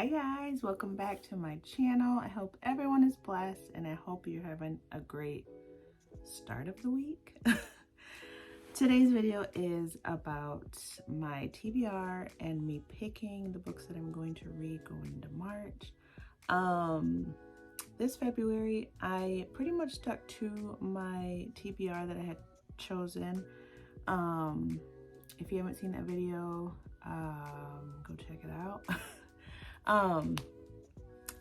Hi guys, welcome back to my channel. I hope everyone is blessed and I hope you're having a great start of the week. Today's video is about my TBR and me picking the books that I'm going to read going into March. This February I pretty much stuck to my TBR that I had chosen. If you haven't seen that video, go check it out.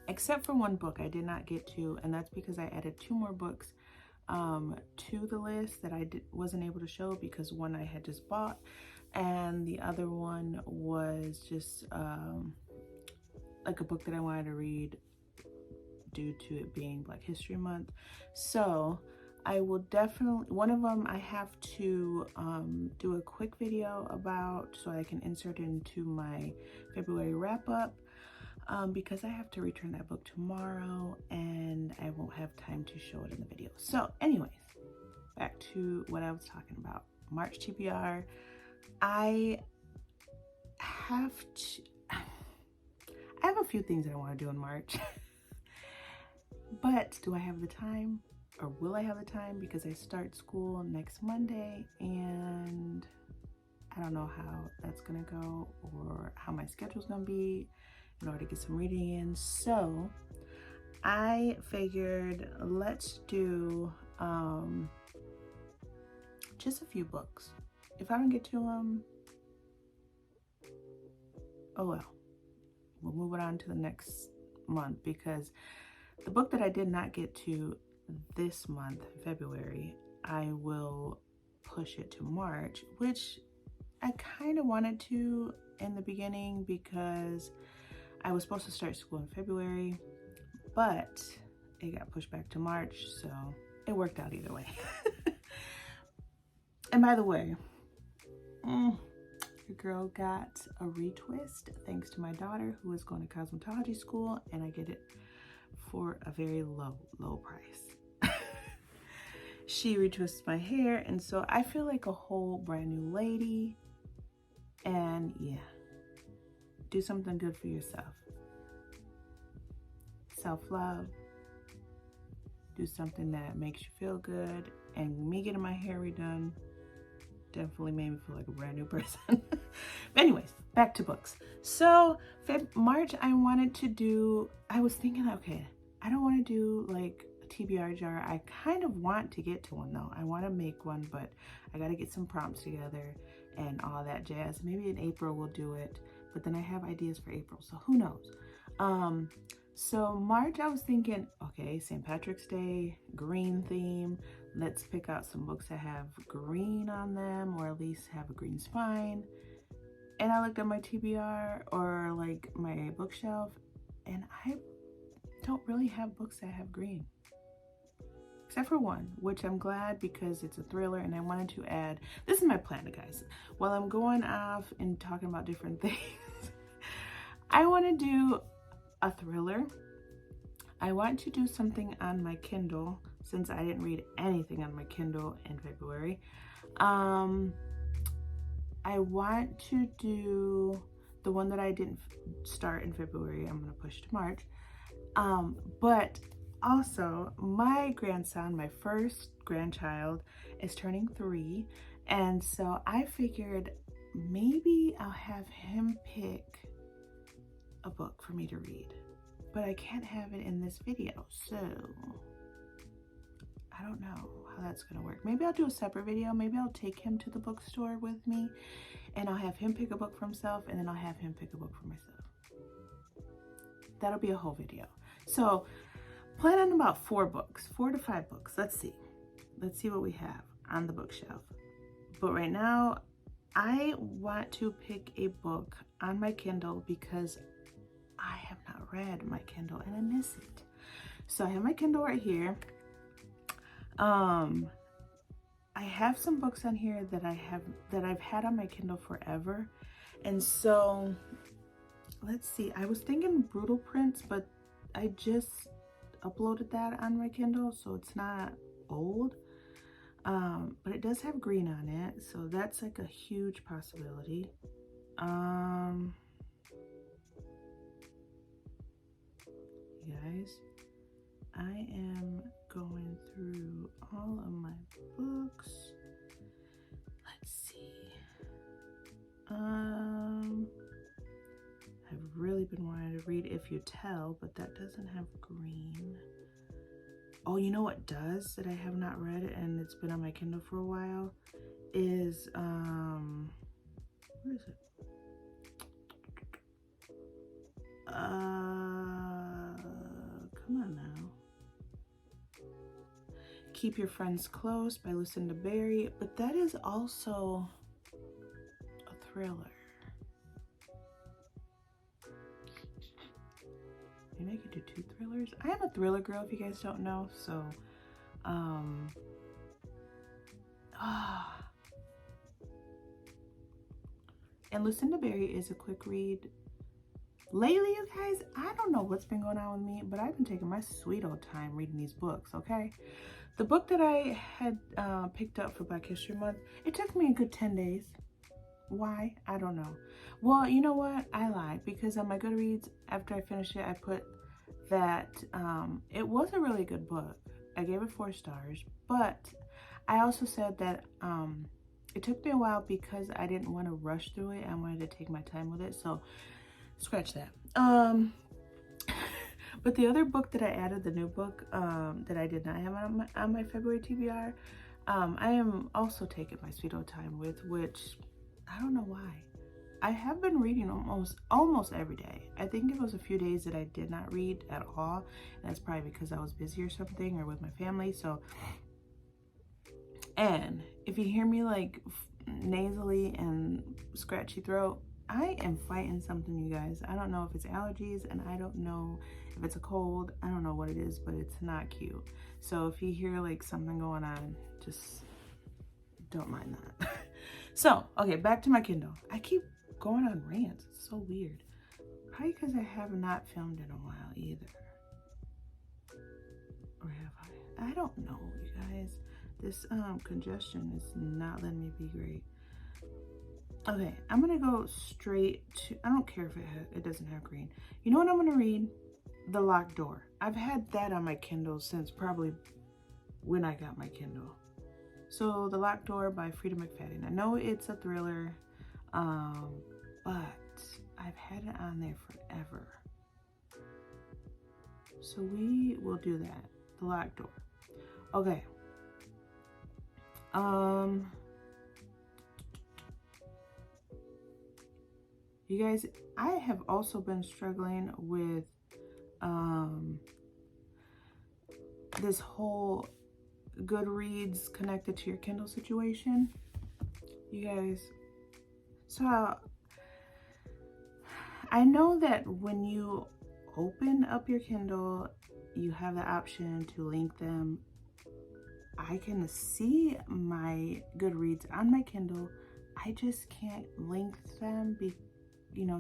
Except for one book I did not get to, and that's because I added 2 more books to the list that I wasn't able to show because one I had just bought and the other one was just like a book that I wanted to read due to it being Black History Month. So I will definitely, one of them I have to do a quick video about so I can insert it into my February wrap up. Because I have to return that book tomorrow and I won't have time to show it in the video. So anyways, back to what I was talking about. March TBR. I have a few things that I want to do in March. But do I have the time, or will I have the time? Because I start school next Monday and I don't know how that's gonna go or how my schedule's gonna be in order to get some reading in. So I figured let's do just a few books. If I don't get to them, oh well, we'll move it on to the next month, because the book that I did not get to this month, February, I will push it to March, which I kind of wanted to in the beginning because I was supposed to start school in February, but it got pushed back to March, so it worked out either way. And by the way, your girl got a retwist thanks to my daughter who is going to cosmetology school, and I get it for a very low price. She retwists my hair, and so I feel like a whole brand new lady. And yeah, do something good for yourself. Self-love. Do something that makes you feel good. And me getting my hair redone definitely made me feel like a brand new person. But anyways, back to books. So March I wanted to do, I was thinking, okay, I don't want to do like a TBR jar. I kind of want to get to one though. I want to make one, but I got to get some prompts together and all that jazz. Maybe in April we'll do it, but then I have ideas for April, so who knows. So March I was thinking, okay, St. Patrick's Day, green theme. Let's pick out some books that have green on them, or at least have a green spine. And I looked at my TBR or like my bookshelf, and I don't really have books that have green. Except for one, which I'm glad because it's a thriller and I wanted to add, this is my plan, guys. While I'm going off and talking about different things, I want to do a thriller. I want to do something on my Kindle since I didn't read anything on my Kindle in February. I want to do the one that I didn't start in February. I'm going to push to March. But also, my grandson, my first grandchild, is turning 3, and so I figured maybe I'll have him pick a book for me to read, but I can't have it in this video, so I don't know how that's gonna work. Maybe I'll do a separate video. Maybe I'll take him to the bookstore with me and I'll have him pick a book for himself, and then I'll have him pick a book for myself. That'll be a whole video. So plan on about 4 to 5 books. Let's see what we have on the bookshelf. But right now I want to pick a book on my Kindle because I have not read my Kindle and I miss it. So I have my Kindle right here. I have some books on here that I've had on my Kindle forever, and so let's see. I was thinking Brutal Prince, but I just uploaded that on my Kindle, so it's not old. But it does have green on it, so that's like a huge possibility. guys. I am going through all of my books. Let's see. I've really been wanting to read If You Tell, but that doesn't have green. Oh, you know what does that I have not read and it's been on my Kindle for a while is where is it? Come on now. Keep Your Friends Close by Lucinda Berry, but that is also a thriller. Maybe I could do 2 thrillers. I am a thriller girl if you guys don't know, so and Lucinda Berry is a quick read. Lately, you guys, I don't know what's been going on with me, but I've been taking my sweet old time reading these books, okay? The book that I had picked up for Black History Month, it took me a good 10 days. Why? I don't know. Well, you know what? I lied, because on my Goodreads, after I finished it, I put that it was a really good book. I gave it 4 stars, but I also said that it took me a while because I didn't want to rush through it. I wanted to take my time with it, so scratch that. But the other book that I added, the new book that I did not have on my February TBR, I am also taking my sweet old time with, which I don't know why. I have been reading almost every day. I think it was a few days that I did not read at all. And that's probably because I was busy or something, or with my family. So, and if you hear me like nasally and scratchy throat, I am fighting something, you guys. I don't know if it's allergies, and I don't know if it's a cold. I don't know what it is, but it's not cute. So if you hear like something going on, just don't mind that. So, okay, back to my Kindle. I keep going on rants. It's so weird. Probably because I have not filmed in a while either. Or have I? I don't know, you guys. This congestion is not letting me be great. Okay, I'm gonna go straight to, I don't care if it doesn't have green. You know what I'm gonna read? The Locked Door. I've had that on my Kindle since probably when I got my Kindle. So The Locked Door by Frida McFadden. I know it's a thriller, but I've had it on there forever. So we will do that. The Locked Door. Okay. You guys, I have also been struggling with this whole Goodreads connected to your Kindle situation. You guys, so I know that when you open up your Kindle, you have the option to link them. I can see my Goodreads on my Kindle. I just can't link them,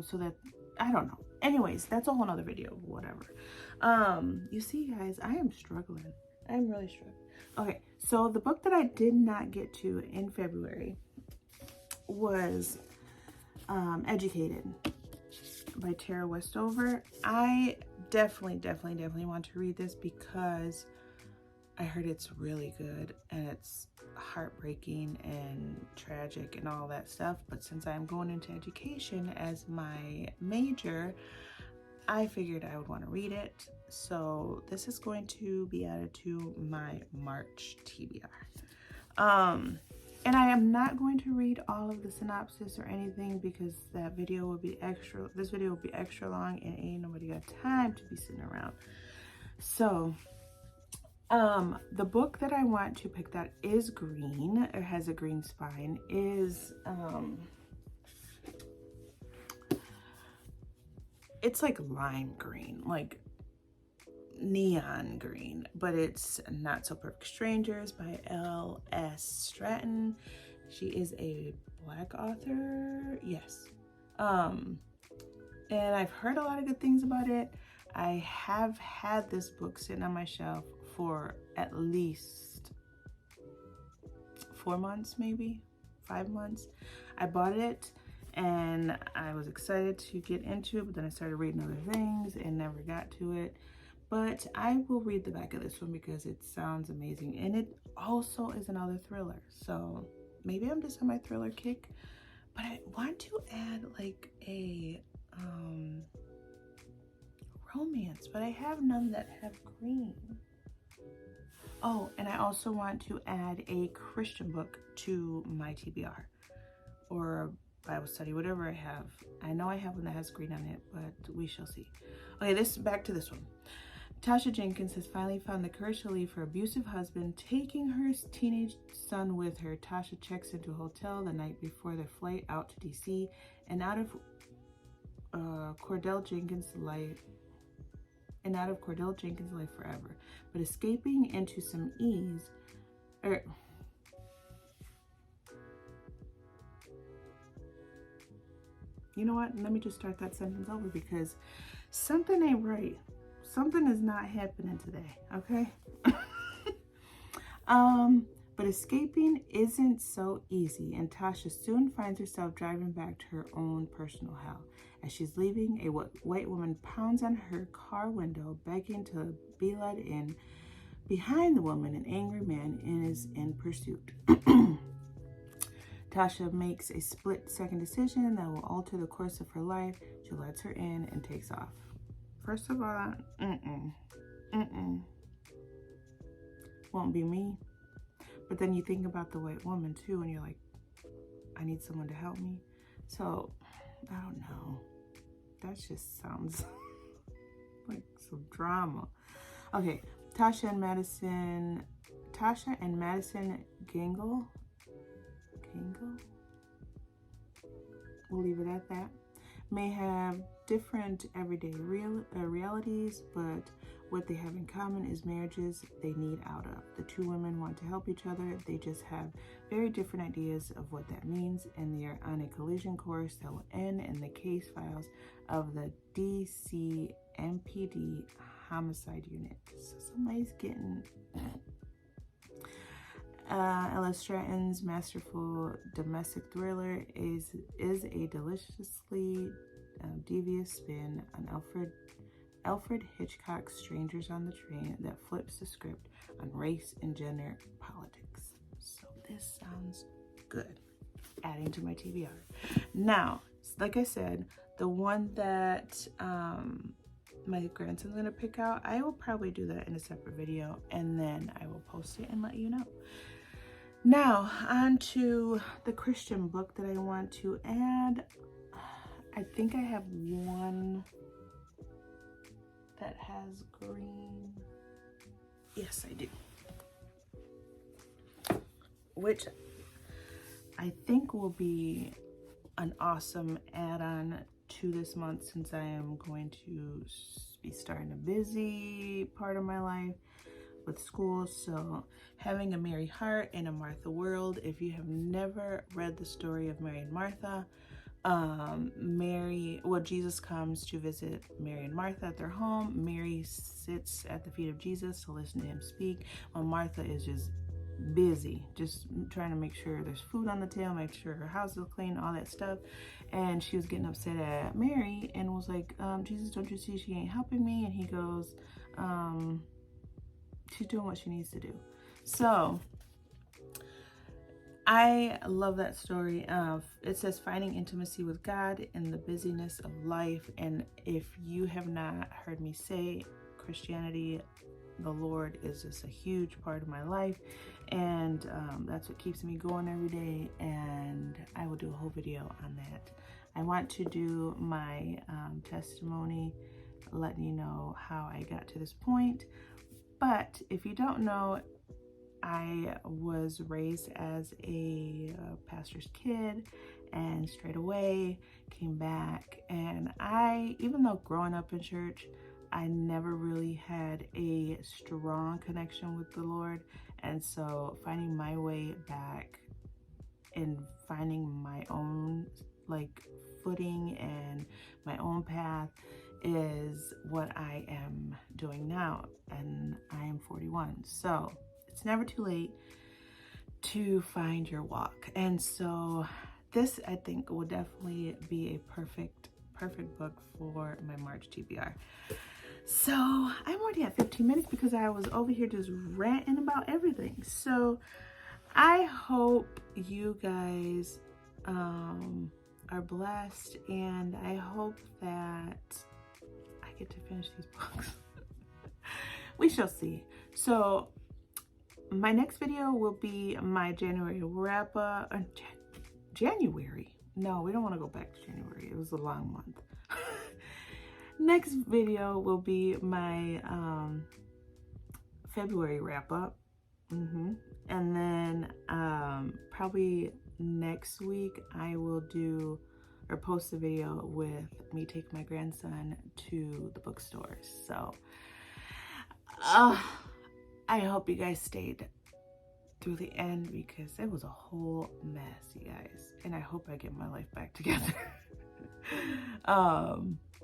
so that, I don't know. Anyways, that's a whole nother video, whatever. You see, guys, I am struggling. I'm really struggling. Okay, so the book that I did not get to in February was Educated by Tara Westover. I definitely want to read this because I heard it's really good and it's heartbreaking and tragic and all that stuff. But since I'm going into education as my major, I figured I would want to read it. So this is going to be added to my March TBR. And I am not going to read all of the synopsis or anything because this video will be extra long and ain't nobody got time to be sitting around. So the book that I want to pick that is green, or has a green spine, is it's like lime green, like neon green, but it's Not So Perfect Strangers by L.S. Stratton. She is a Black author, yes. And I've heard a lot of good things about it. I have had this book sitting on my shelf for at least 4 months, maybe 5 months. I bought it and I was excited to get into it, but then I started reading other things and never got to it. But I will read the back of this one because it sounds amazing. And it also is another thriller. So maybe I'm just on my thriller kick. But I want to add like a romance. But I have none that have green. Oh, and I also want to add a Christian book to my TBR. Or Bible study, whatever I have. I know I have one that has green on it, but we shall see. Okay, back to this one. Tasha Jenkins has finally found the courage to leave her abusive husband, taking her teenage son with her. Tasha checks into a hotel the night before their flight out to DC and out of Cordell Jenkins' life forever. But escaping into some ease, you know what? Let me just start that sentence over because something ain't right. Something is not happening today, okay? But escaping isn't so easy, and Tasha soon finds herself driving back to her own personal hell. As she's leaving, a white woman pounds on her car window, begging to be let in. Behind the woman, an angry man is in pursuit. Tasha makes a split-second decision that will alter the course of her life. She lets her in and takes off. First of all, won't be me. But then you think about the white woman too, and you're like, I need someone to help me. So, I don't know. That just sounds like some drama. Okay, Tasha and Madison Gangle? We'll leave it at that. May have different everyday realities, but what they have in common is marriages they need out of. The two women want to help each other. They just have very different ideas of what that means, and they are on a collision course that will end in the case files of the DC MPD homicide unit. So somebody's getting Ella Stratton's masterful domestic thriller is a deliciously devious spin on Alfred Hitchcock's Strangers on the Train that flips the script on race and gender politics. So this sounds good. Adding to my TBR. Now, like I said, the one that my grandson's gonna pick out, I will probably do that in a separate video, and then I will post it and let you know. Now, on to the Christian book that I want to add. I think I have one that has green. Yes, I do. Which I think will be an awesome add-on to this month, since I am going to be starting a busy part of my life with school. So having a Mary Hart in a Martha world. If you have never read the story of Mary and Martha, Jesus comes to visit Mary and Martha at their home. Mary sits at the feet of Jesus to listen to him speak, while Martha is just busy, just trying to make sure there's food on the table, make sure her house is clean, all that stuff. And she was getting upset at Mary and was like, Jesus, don't you see she ain't helping me? And he goes, she's doing what she needs to do. So I love that story. It says finding intimacy with God in the busyness of life. And if you have not heard me say, Christianity, the Lord is just a huge part of my life, and that's what keeps me going every day. And I will do a whole video on that. I want to do my testimony, letting you know how I got to this point. But if you don't know, I was raised as a pastor's kid, and straight away came back. And even though growing up in church, I never really had a strong connection with the Lord. And so finding my way back and finding my own footing and my own path is what I am doing now. And I am 41. So it's never too late to find your walk. And so this, I think, will definitely be a perfect book for my March TBR. So I'm already at 15 minutes because I was over here just ranting about everything. So I hope you guys are blessed, and I hope that I get to finish these books. We shall see. So my next video will be my January wrap up. January? No, we don't want to go back to January. It was a long month. Next video will be my February wrap up. And then probably next week I will do or post a video with me taking my grandson to the bookstores. So I hope you guys stayed through the end because it was a whole mess, you guys, and I hope I get my life back together.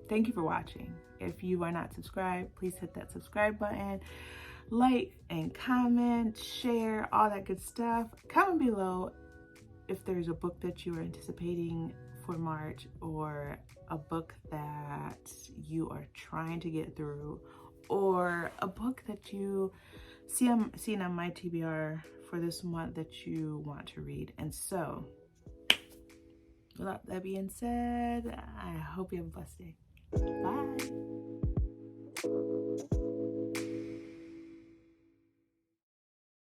Thank you for watching. If you are not subscribed, please hit that subscribe button, like and comment, share, all that good stuff. Comment below if there's a book that you are anticipating for March, or a book that you are trying to get through, or a book that you seen on my TBR for this month that you want to read. And so, without that being said, I hope you have a blessed day. Bye.